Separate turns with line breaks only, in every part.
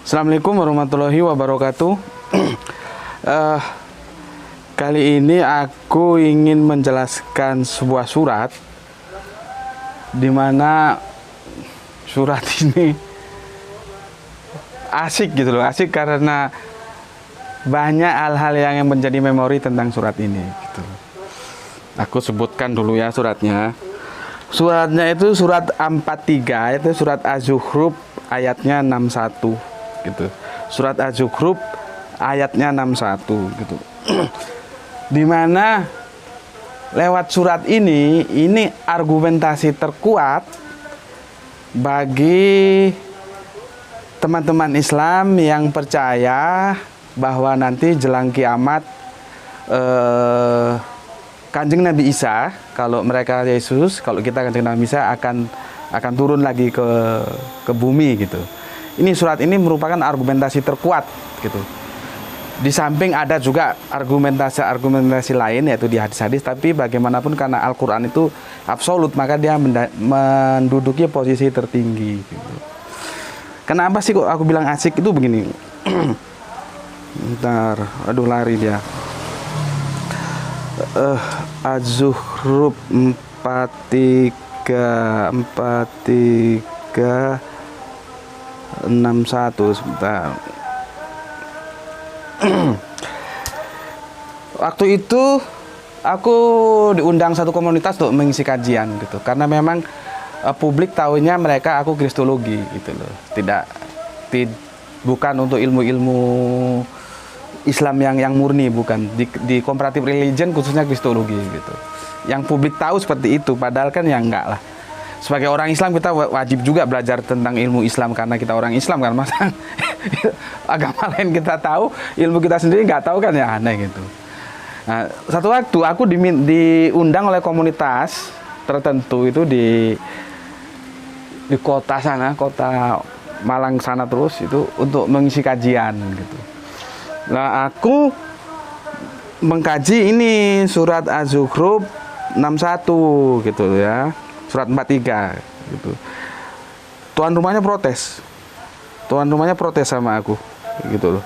Assalamualaikum warahmatullahi wabarakatuh. Kali ini aku ingin menjelaskan sebuah surat, di mana surat ini asik gitu loh, asik karena banyak hal-hal yang menjadi memori tentang surat ini gitu. Aku sebutkan dulu ya suratnya. Suratnya itu surat 43, itu surat Az-Zukhruf ayatnya 61 gitu. Surat Az-Zukhruf ayatnya 61 gitu. Dimana lewat surat ini argumentasi terkuat bagi teman-teman Islam yang percaya bahwa nanti jelang kiamat Kanjeng Nabi Isa, kalau mereka Yesus, kalau kita Kanjeng Nabi Isa akan turun lagi ke bumi gitu. Ini surat ini merupakan argumentasi terkuat gitu. Di samping ada juga argumentasi lain yaitu di hadis-hadis, tapi bagaimanapun karena Al-Qur'an itu absolut, maka dia menduduki posisi tertinggi gitu. Kenapa sih kok aku bilang asik itu begini? Bentar, aduh lari dia. Az-Zukhruf 4361 sebentar. Waktu itu aku diundang satu komunitas untuk mengisi kajian gitu, karena memang publik tahunya mereka aku kristologi gitu loh, bukan untuk ilmu-ilmu Islam yang murni, bukan di comparative religion khususnya kristologi gitu. Yang publik tahu seperti itu, padahal kan ya enggak lah. Sebagai orang Islam kita wajib juga belajar tentang ilmu Islam karena kita orang Islam kan, masa agama lain kita tahu, ilmu kita sendiri nggak tahu kan, ya aneh gitu. Nah, satu waktu aku diundang oleh komunitas tertentu itu di kota sana, kota Malang sana terus itu untuk mengisi kajian gitu. Nah, aku mengkaji ini surat Az-Zukhruf 61 gitu ya. Surat 43 gitu. Tuan rumahnya protes sama aku gitu loh.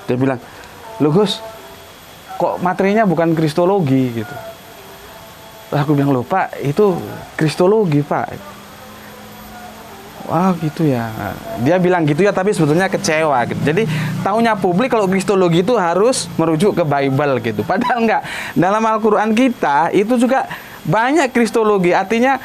Dia bilang, "Loh Gus, kok materinya bukan kristologi gitu?" Lah aku bilang, "Loh Pak, itu kristologi Pak." Wah gitu ya. Dia bilang gitu ya, tapi sebetulnya kecewa gitu. Jadi tahunya publik kalau kristologi itu harus merujuk ke Bible gitu. Padahal enggak. Dalam Al-Qur'an kita itu juga banyak kristologi. Artinya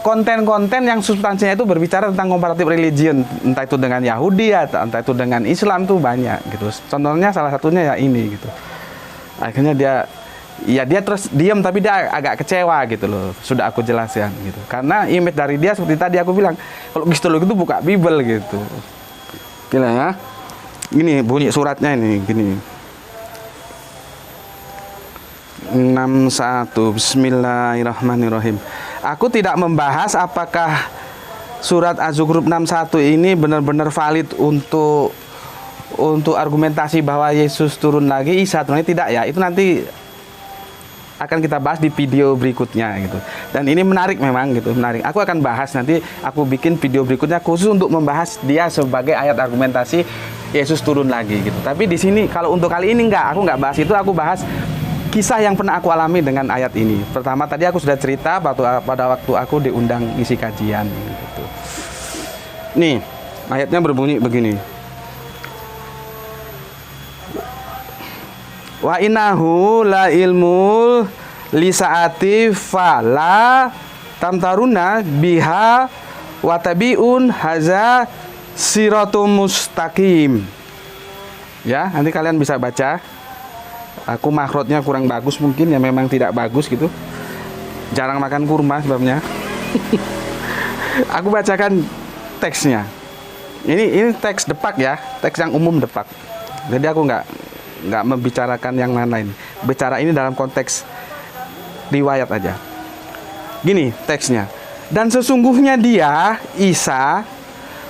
konten-konten yang substansinya itu berbicara tentang comparative religion, entah itu dengan Yahudi atau entah itu dengan Islam tuh banyak gitu. Contohnya salah satunya ya ini gitu. Akhirnya dia terus diam, tapi dia agak kecewa gitu loh. Sudah aku jelaskan gitu. Karena image dari dia seperti tadi aku bilang, kalau kristologi itu buka Bible gitu. Gila ya. Ini bunyi suratnya ini gini. 61 Bismillahirrahmanirrahim. Aku tidak membahas apakah surat Az-Zukhruf 61 ini benar-benar valid untuk argumentasi bahwa Yesus turun lagi, Isa turun lagi, tidak ya. Itu nanti akan kita bahas di video berikutnya gitu. Dan ini menarik memang gitu, menarik. Aku akan bahas nanti, aku bikin video berikutnya khusus untuk membahas dia sebagai ayat argumentasi Yesus turun lagi gitu. Tapi di sini kalau untuk kali ini aku nggak bahas itu, aku bahas kisah yang pernah aku alami dengan ayat ini. Pertama tadi aku sudah cerita pada waktu aku diundang isi kajian gitu. Nih, ayatnya berbunyi begini. Wa innahu la ilmul lisaati fala tamtaruna biha watabiun haza siratum mustaqim. Ya, nanti kalian bisa baca. Aku makhrotnya kurang bagus mungkin, ya memang tidak bagus gitu. Jarang makan kurma sebabnya. Aku bacakan teksnya. Ini teks depak ya, teks yang umum depak. Jadi aku nggak membicarakan yang lain-lain. Bicara ini dalam konteks riwayat aja. Gini teksnya. Dan sesungguhnya dia, Isa,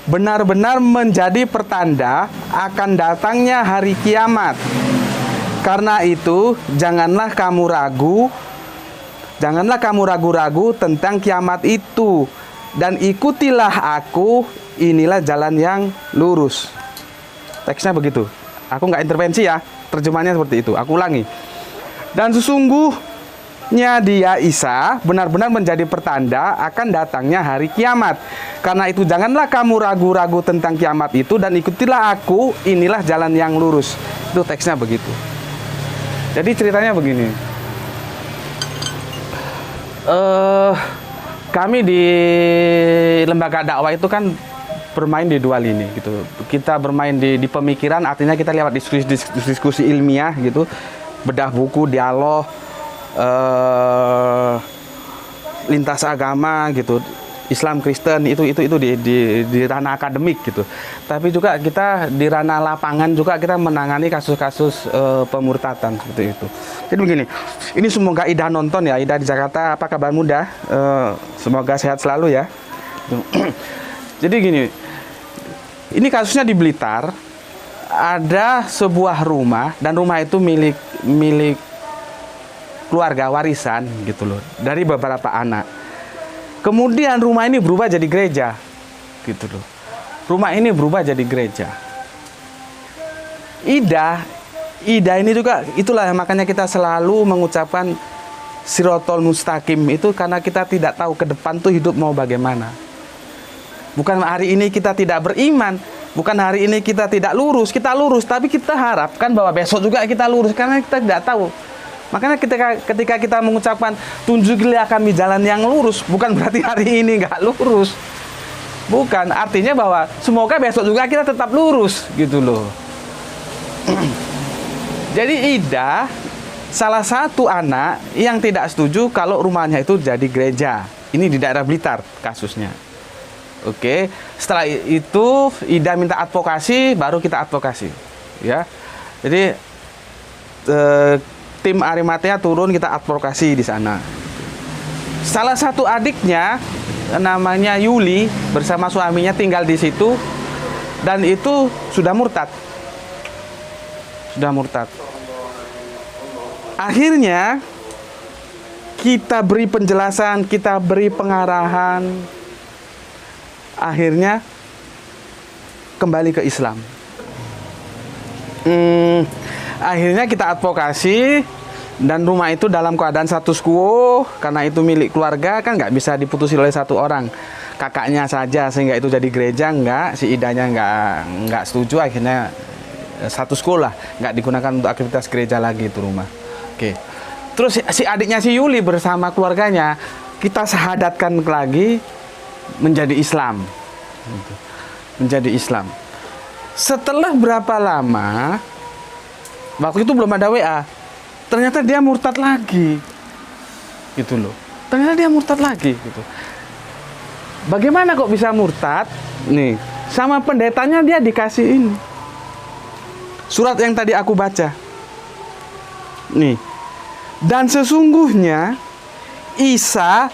benar-benar menjadi pertanda akan datangnya hari kiamat. Karena itu, janganlah kamu ragu-ragu tentang kiamat itu. dan ikutilah aku, inilah jalan yang lurus. Teksnya begitu. Aku nggak intervensi ya, terjemahannya seperti itu. Aku ulangi. Dan sesungguhnya dia Isa benar-benar menjadi pertanda akan datangnya hari kiamat. Karena itu janganlah kamu ragu-ragu tentang kiamat itu, dan ikutilah aku, inilah jalan yang lurus. Itu teksnya begitu. Jadi ceritanya begini. Kami di lembaga dakwah itu kan bermain di dua lini gitu. Kita bermain di pemikiran, artinya kita lewat diskusi ilmiah gitu, bedah buku, dialog, lintas agama gitu, Islam Kristen, itu di ranah akademik gitu. Tapi juga kita di ranah lapangan juga kita menangani kasus-kasus pemurtatan seperti itu. Jadi begini, ini semoga Ida nonton ya, Ida di Jakarta, apa kabar muda? Semoga sehat selalu ya. Jadi gini, ini kasusnya di Blitar, ada sebuah rumah, dan rumah itu milik keluarga warisan gitu loh, dari beberapa anak. Kemudian rumah ini berubah jadi gereja gitu loh. Rumah ini berubah jadi gereja. Ida ini juga, itulah makanya kita selalu mengucapkan Sirotol Mustaqim itu, karena kita tidak tahu ke depan tuh hidup mau bagaimana. Bukan hari ini kita tidak beriman, bukan hari ini kita tidak lurus, kita lurus, tapi kita harapkan bahwa besok juga kita lurus, karena kita tidak tahu. Makanya ketika kita mengucapkan tunjukilah kami jalan yang lurus, bukan berarti hari ini nggak lurus. Bukan, artinya bahwa semoga besok juga kita tetap lurus gitu loh. Jadi Ida salah satu anak yang tidak setuju kalau rumahnya itu jadi gereja. Ini di daerah Blitar kasusnya. Oke, setelah itu Ida minta advokasi, baru kita advokasi, ya. Jadi tim Arimatea turun, kita advokasi di sana. Salah satu adiknya namanya Yuli bersama suaminya tinggal di situ, dan itu sudah murtad. Akhirnya kita beri penjelasan, kita beri pengarahan, akhirnya kembali ke Islam. Akhirnya kita advokasi, dan rumah itu dalam keadaan status quo, karena itu milik keluarga kan nggak bisa diputusi oleh satu orang, kakaknya saja, sehingga itu jadi gereja. Nggak, si Idanya nggak setuju, akhirnya status quo lah, nggak digunakan untuk aktivitas gereja lagi itu rumah. Oke, terus si adiknya si Yuli bersama keluarganya kita sahadatkan lagi menjadi Islam, menjadi Islam. Setelah berapa lama, waktu itu belum ada WA, ternyata dia murtad lagi, gitu loh. Ternyata dia murtad lagi, gitu. Bagaimana kok bisa murtad? Nih, sama pendetanya dia dikasih ini surat yang tadi aku baca. Nih, dan sesungguhnya Isa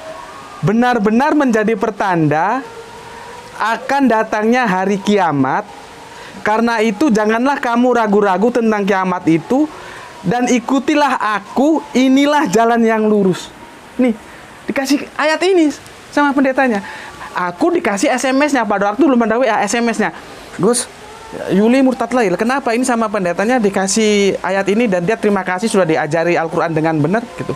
benar-benar menjadi pertanda akan datangnya hari kiamat. Karena itu janganlah kamu ragu-ragu tentang kiamat itu, dan ikutilah aku, inilah jalan yang lurus. Nih, dikasih ayat ini sama pendetanya. Aku dikasih SMS-nya, pada waktu belum ada WA, SMS-nya. Gus, Yuli murtad lagi. Kenapa? Ini sama pendetanya dikasih ayat ini, dan dia terima kasih sudah diajari Al-Quran dengan benar gitu.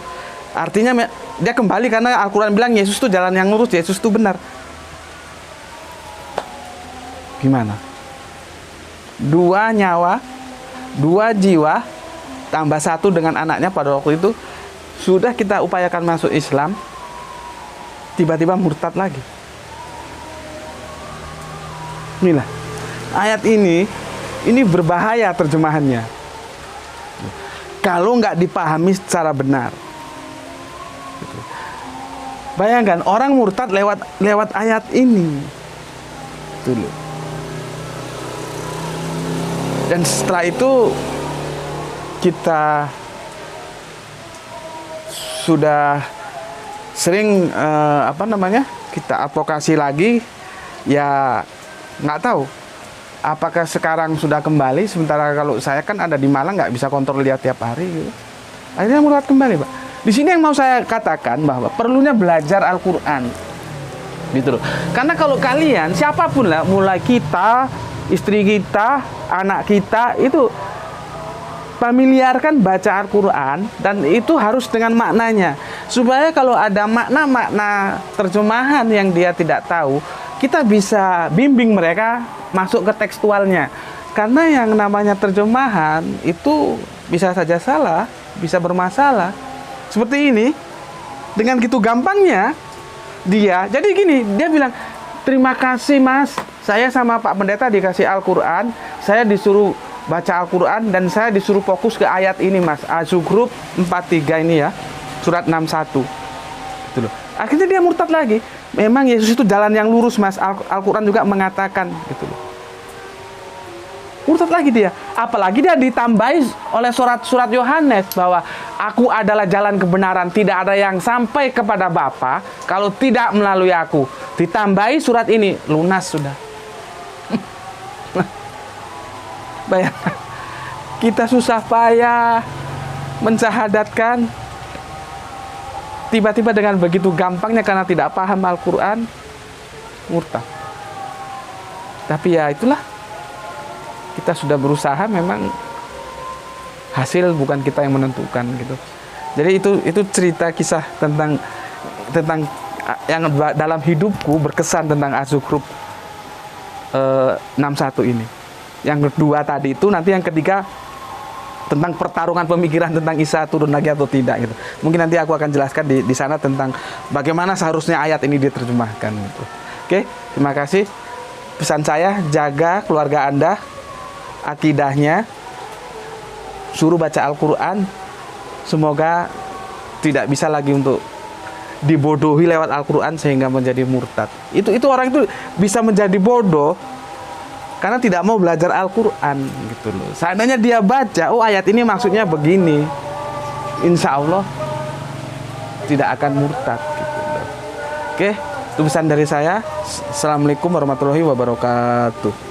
Artinya dia kembali karena Al-Quran bilang Yesus itu jalan yang lurus, Yesus itu benar. Gimana? 2 nyawa, 2 jiwa, tambah 1 dengan anaknya pada waktu itu, sudah kita upayakan masuk Islam, tiba-tiba murtad lagi. Inilah, ayat ini berbahaya terjemahannya. Kalau nggak dipahami secara benar. Bayangkan, orang murtad lewat ayat ini. Dulu. Dan setelah itu kita sudah sering kita advokasi lagi, ya nggak tahu apakah sekarang sudah kembali. Sementara kalau saya kan ada di Malang, nggak bisa kontrol lihat tiap hari gitu. Akhirnya murtad kembali, Pak. Di sini yang mau saya katakan bahwa perlunya belajar Al-Quran. Gitu loh. Karena kalau kalian siapapun lah, mulai kita, istri kita, anak kita itu familiarkan baca Al-Quran, dan itu harus dengan maknanya, supaya kalau ada makna-makna terjemahan yang dia tidak tahu, kita bisa bimbing mereka masuk ke tekstualnya. Karena yang namanya terjemahan itu bisa saja salah, bisa bermasalah. Seperti ini, dengan gitu gampangnya dia, jadi gini, dia bilang, terima kasih mas, saya sama Pak Pendeta dikasih Al-Quran, saya disuruh baca Al-Quran, dan saya disuruh fokus ke ayat ini mas, Az-Zukhruf 43 ini ya, surat 61 gitu loh. Akhirnya dia murtad lagi. Memang Yesus itu jalan yang lurus mas, Al-Quran juga mengatakan gitu loh. Murtad lagi dia. Apalagi dia ditambahi oleh surat Yohanes bahwa aku adalah jalan kebenaran, tidak ada yang sampai kepada Bapa kalau tidak melalui aku. Ditambahi surat ini, lunas sudah. Bayangkan, kita susah payah mensyahadatkan, tiba-tiba dengan begitu gampangnya karena tidak paham Al-Quran, murtad. Tapi ya itulah, kita sudah berusaha, memang hasil bukan kita yang menentukan gitu. Jadi itu cerita kisah tentang yang dalam hidupku berkesan tentang Az-Zukhruf 61 ini. Yang kedua tadi itu, nanti yang ketiga tentang pertarungan pemikiran tentang Isa turun lagi atau tidak gitu. Mungkin nanti aku akan jelaskan di sana tentang bagaimana seharusnya ayat ini diterjemahkan gitu. Oke, terima kasih. Pesan saya, jaga keluarga Anda, akidahnya, suruh baca Al-Quran. Semoga tidak bisa lagi untuk dibodohi lewat Al-Quran sehingga menjadi murtad. Itu orang itu bisa menjadi bodoh karena tidak mau belajar Al-Quran gitu loh. Seandainya dia baca, oh ayat ini maksudnya begini, insya Allah tidak akan murtad gitu loh. Oke, itu pesan dari saya. Assalamualaikum warahmatullahi wabarakatuh.